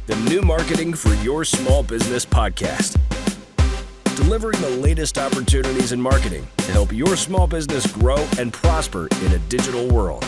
the new marketing for your small business podcast. Delivering the latest opportunities in marketing to help your small business grow and prosper in a digital world.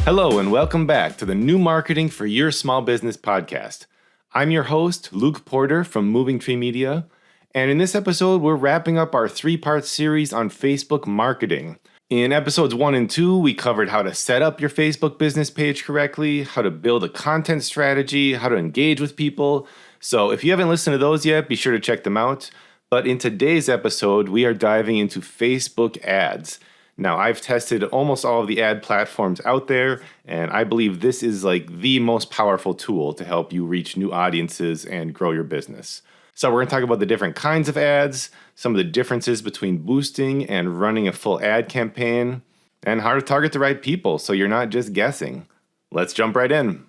Hello and welcome back to the new marketing for your small business podcast. I'm your host, Luke Porter from Moving Tree Media. And in this episode, we're wrapping up our 3-part series on Facebook marketing. In episodes 1 and 2, we covered how to set up your Facebook business page correctly, how to build a content strategy, how to engage with people. So if you haven't listened to those yet, be sure to check them out. But in today's episode, we are diving into Facebook ads. Now, I've tested almost all of the ad platforms out there, and I believe this is like the most powerful tool to help you reach new audiences and grow your business. So we're going to talk about the different kinds of ads, some of the differences between boosting and running a full ad campaign, and how to target the right people so you're not just guessing. Let's jump right in.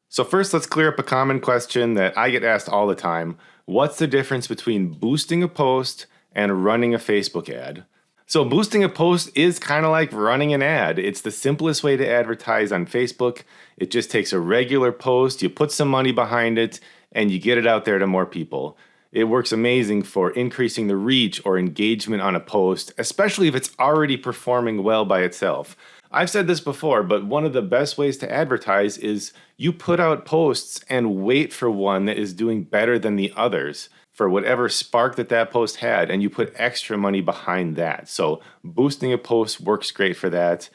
So first, let's clear up a common question that I get asked all the time. What's the difference between boosting a post and running a Facebook ad? So boosting a post is kind of like running an ad. It's the simplest way to advertise on Facebook. It just takes a regular post, you put some money behind it, and you get it out there to more people. It works amazing for increasing the reach or engagement on a post, especially if it's already performing well by itself. I've said this before, but one of the best ways to advertise is you put out posts and wait for one that is doing better than the others for whatever spark that post had, and you put extra money behind that. So boosting a post works great for that.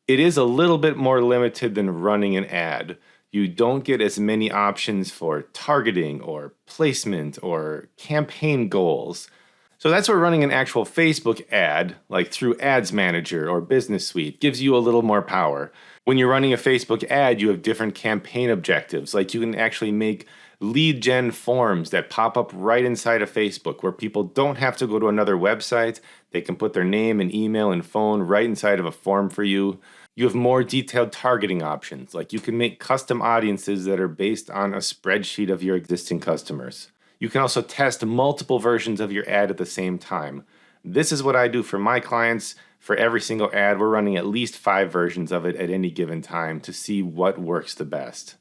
It is a little bit more limited than running an ad. You don't get as many options for targeting or placement or campaign goals. So that's where running an actual Facebook ad, like through Ads Manager or Business Suite, gives you a little more power. When you're running a Facebook ad, you have different campaign objectives. Like you can actually make lead gen forms that pop up right inside of Facebook where people don't have to go to another website. They can put their name and email and phone right inside of a form for you. You have more detailed targeting options, like you can make custom audiences that are based on a spreadsheet of your existing customers. You can also test multiple versions of your ad at the same time. This is what I do for my clients. For every single ad, we're running at least 5 versions of it at any given time to see what works the best.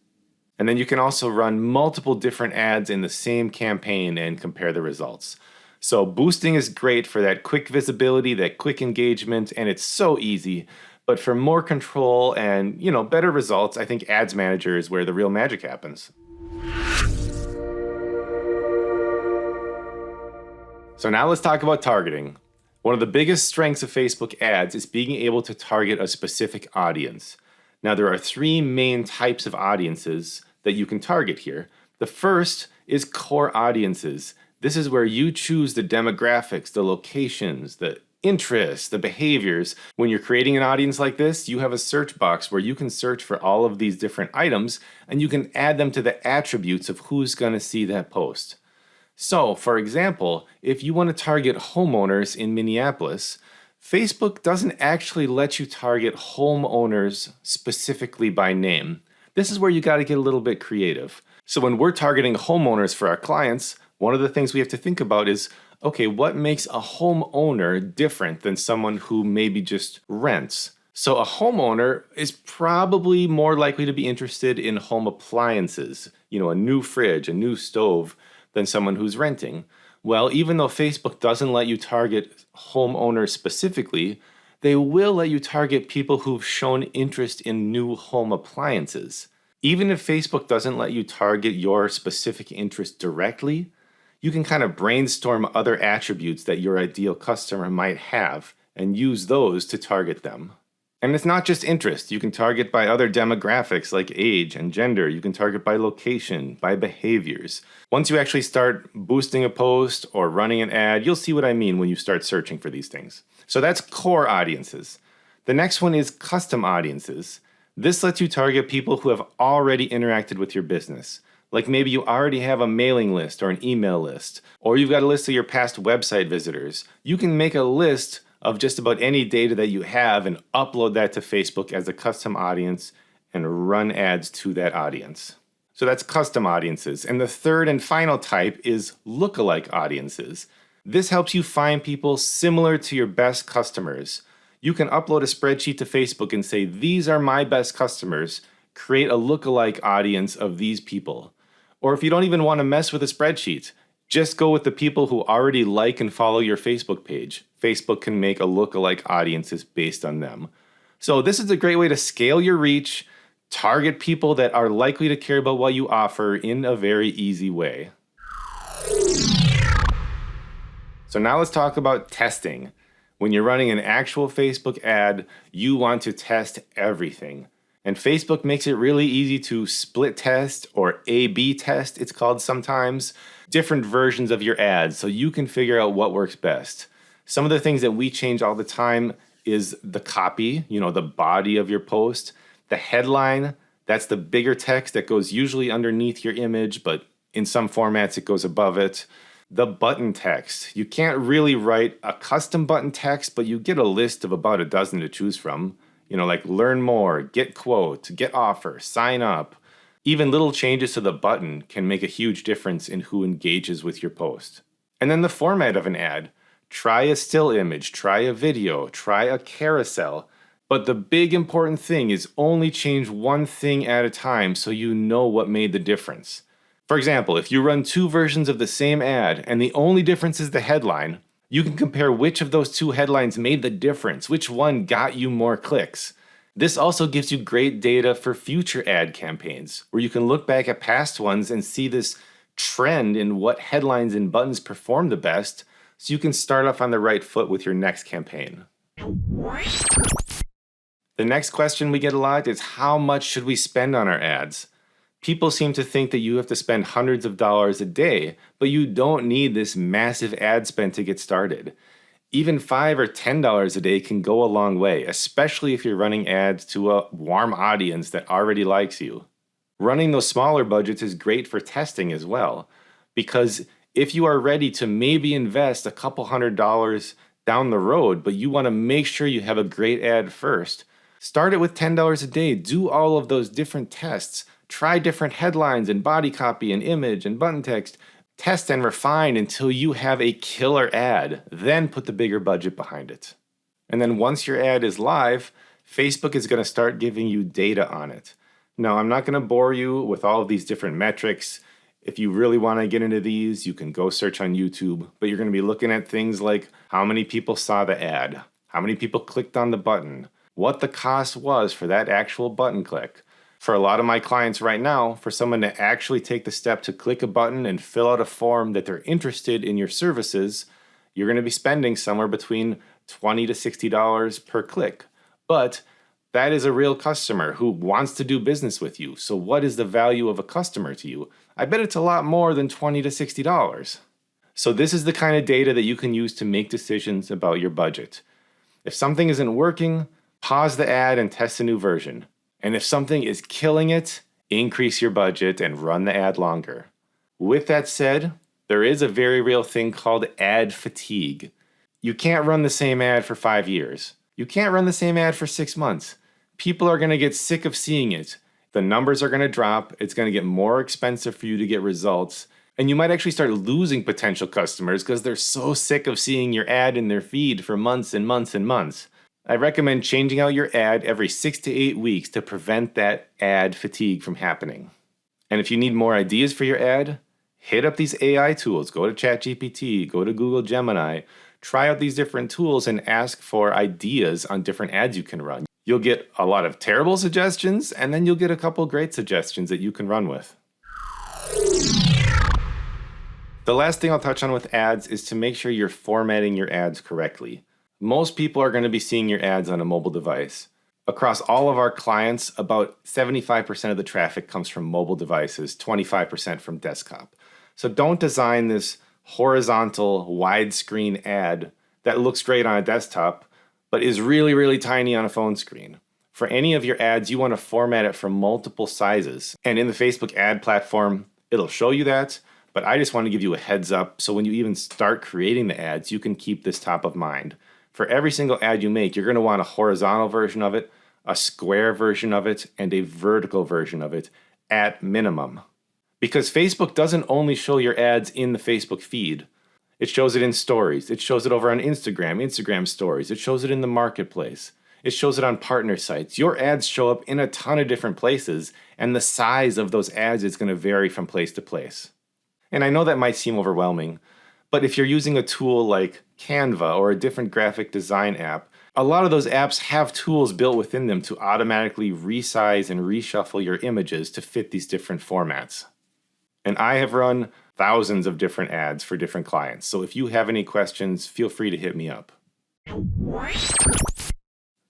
And then you can also run multiple different ads in the same campaign and compare the results. So boosting is great for that quick visibility, that quick engagement, and it's so easy. But for more control and, better results, I think Ads Manager is where the real magic happens. So now let's talk about targeting. One of the biggest strengths of Facebook ads is being able to target a specific audience. Now there are 3 main types of audiences that you can target here. The first is core audiences. This is where you choose the demographics, the locations, the interests, the behaviors. When you're creating an audience like this, you have a search box where you can search for all of these different items and you can add them to the attributes of who's going to see that post. So, for example, if you want to target homeowners in Minneapolis, Facebook doesn't actually let you target homeowners specifically by name. This is where you got to get a little bit creative. So when we're targeting homeowners for our clients, one of the things we have to think about is, okay, what makes a homeowner different than someone who maybe just rents? So a homeowner is probably more likely to be interested in home appliances, a new fridge, a new stove, than someone who's renting. Well, even though Facebook doesn't let you target homeowners specifically, they will let you target people who've shown interest in new home appliances. Even if Facebook doesn't let you target your specific interest directly, you can kind of brainstorm other attributes that your ideal customer might have and use those to target them. And it's not just interest. You can target by other demographics like age and gender. You can target by location, by behaviors. Once you actually start boosting a post or running an ad, you'll see what I mean when you start searching for these things. So that's core audiences. The next one is custom audiences. This lets you target people who have already interacted with your business. Like maybe you already have a mailing list or an email list, or you've got a list of your past website visitors. You can make a list of just about any data that you have and upload that to Facebook as a custom audience and run ads to that audience. So that's custom audiences. And the third and final type is lookalike audiences. This helps you find people similar to your best customers. You can upload a spreadsheet to Facebook and say, these are my best customers. Create a lookalike audience of these people. Or if you don't even want to mess with a spreadsheet, just go with the people who already like and follow your Facebook page. Facebook can make a lookalike audiences based on them. So this is a great way to scale your reach, target people that are likely to care about what you offer in a very easy way. So now let's talk about testing. When you're running an actual Facebook ad, you want to test everything. And Facebook makes it really easy to split test or A/B test, it's called sometimes, different versions of your ads so you can figure out what works best. Some of the things that we change all the time is the copy, the body of your post, the headline, that's the bigger text that goes usually underneath your image, but in some formats it goes above it. The button text. You can't really write a custom button text, but you get a list of about a dozen to choose from. Like learn more, get quote, get offer, sign up. Even little changes to the button can make a huge difference in who engages with your post. And then the format of an ad. Try a still image, try a video, try a carousel. But the big important thing is only change one thing at a time so you know what made the difference. For example, if you run 2 versions of the same ad and the only difference is the headline, you can compare which of those 2 headlines made the difference, which one got you more clicks. This also gives you great data for future ad campaigns, where you can look back at past ones and see this trend in what headlines and buttons perform the best, so you can start off on the right foot with your next campaign. The next question we get a lot is, how much should we spend on our ads? People seem to think that you have to spend hundreds of dollars a day, but you don't need this massive ad spend to get started. Even $5 or $10 a day can go a long way, especially if you're running ads to a warm audience that already likes you. Running those smaller budgets is great for testing as well, because if you are ready to maybe invest a couple $100 down the road, but you want to make sure you have a great ad first, start it with $10 a day. Do all of those different tests. Try different headlines and body copy and image and button text. Test and refine until you have a killer ad. Then put the bigger budget behind it. And then once your ad is live, Facebook is going to start giving you data on it. Now, I'm not going to bore you with all of these different metrics. If you really want to get into these, you can go search on YouTube. But you're going to be looking at things like how many people saw the ad, how many people clicked on the button, what the cost was for that actual button click. For a lot of my clients right now, for someone to actually take the step to click a button and fill out a form that they're interested in your services, you're going to be spending somewhere between $20 to $60 per click. But that is a real customer who wants to do business with you. So what is the value of a customer to you? I bet it's a lot more than $20 to $60. So this is the kind of data that you can use to make decisions about your budget. If something isn't working, pause the ad and test a new version. And if something is killing it, increase your budget and run the ad longer. With that said, there is a very real thing called ad fatigue. You can't run the same ad for 5 years. You can't run the same ad for 6 months. People are going to get sick of seeing it. The numbers are going to drop. It's going to get more expensive for you to get results. And you might actually start losing potential customers because they're so sick of seeing your ad in their feed for months and months and months. I recommend changing out your ad every 6 to 8 weeks to prevent that ad fatigue from happening. And if you need more ideas for your ad, hit up these AI tools. Go to ChatGPT, go to Google Gemini, try out these different tools and ask for ideas on different ads you can run. You'll get a lot of terrible suggestions, and then you'll get a couple great suggestions that you can run with. The last thing I'll touch on with ads is to make sure you're formatting your ads correctly. Most people are going to be seeing your ads on a mobile device. Across all of our clients, about 75% of the traffic comes from mobile devices, 25% from desktop. So don't design this horizontal widescreen ad that looks great on a desktop, but is really, really tiny on a phone screen. For any of your ads, you want to format it for multiple sizes. And in the Facebook ad platform, it'll show you that, but I just want to give you a heads up so when you even start creating the ads, you can keep this top of mind. For every single ad you make, you're going to want a horizontal version of it, a square version of it, and a vertical version of it at minimum. Because Facebook doesn't only show your ads in the Facebook feed. It shows it in stories. It shows it over on Instagram stories. It shows it in the marketplace. It shows it on partner sites. Your ads show up in a ton of different places, and the size of those ads is going to vary from place to place. And I know that might seem overwhelming, but if you're using a tool like Canva or a different graphic design app, a lot of those apps have tools built within them to automatically resize and reshuffle your images to fit these different formats. And I have run thousands of different ads for different clients, so if you have any questions, feel free to hit me up.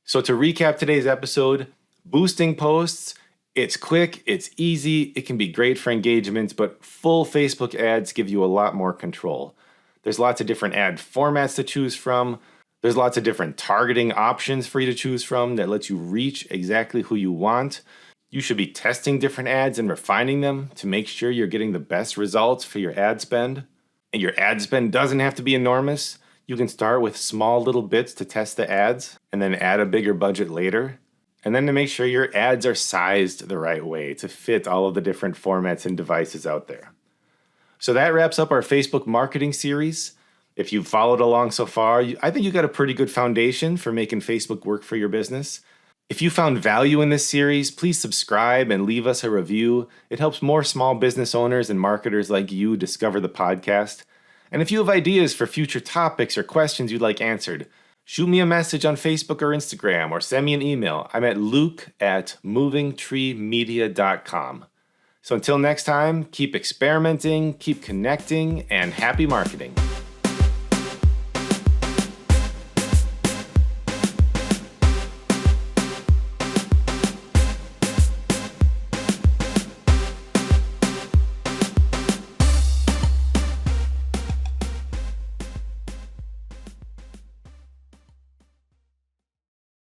So to recap today's episode, boosting posts, it's quick, it's easy, it can be great for engagement, but full Facebook ads give you a lot more control. There's lots of different ad formats to choose from. There's lots of different targeting options for you to choose from that lets you reach exactly who you want. You should be testing different ads and refining them to make sure you're getting the best results for your ad spend. And your ad spend doesn't have to be enormous. You can start with small little bits to test the ads and then add a bigger budget later. And then to make sure your ads are sized the right way to fit all of the different formats and devices out there. So that wraps up our Facebook marketing series. If you've followed along so far, I think you got a pretty good foundation for making Facebook work for your business. If you found value in this series, please subscribe and leave us a review. It helps more small business owners and marketers like you discover the podcast. And if you have ideas for future topics or questions you'd like answered, shoot me a message on Facebook or Instagram or send me an email. I'm at luke@movingtreemedia.com. So until next time, keep experimenting, keep connecting, and happy marketing.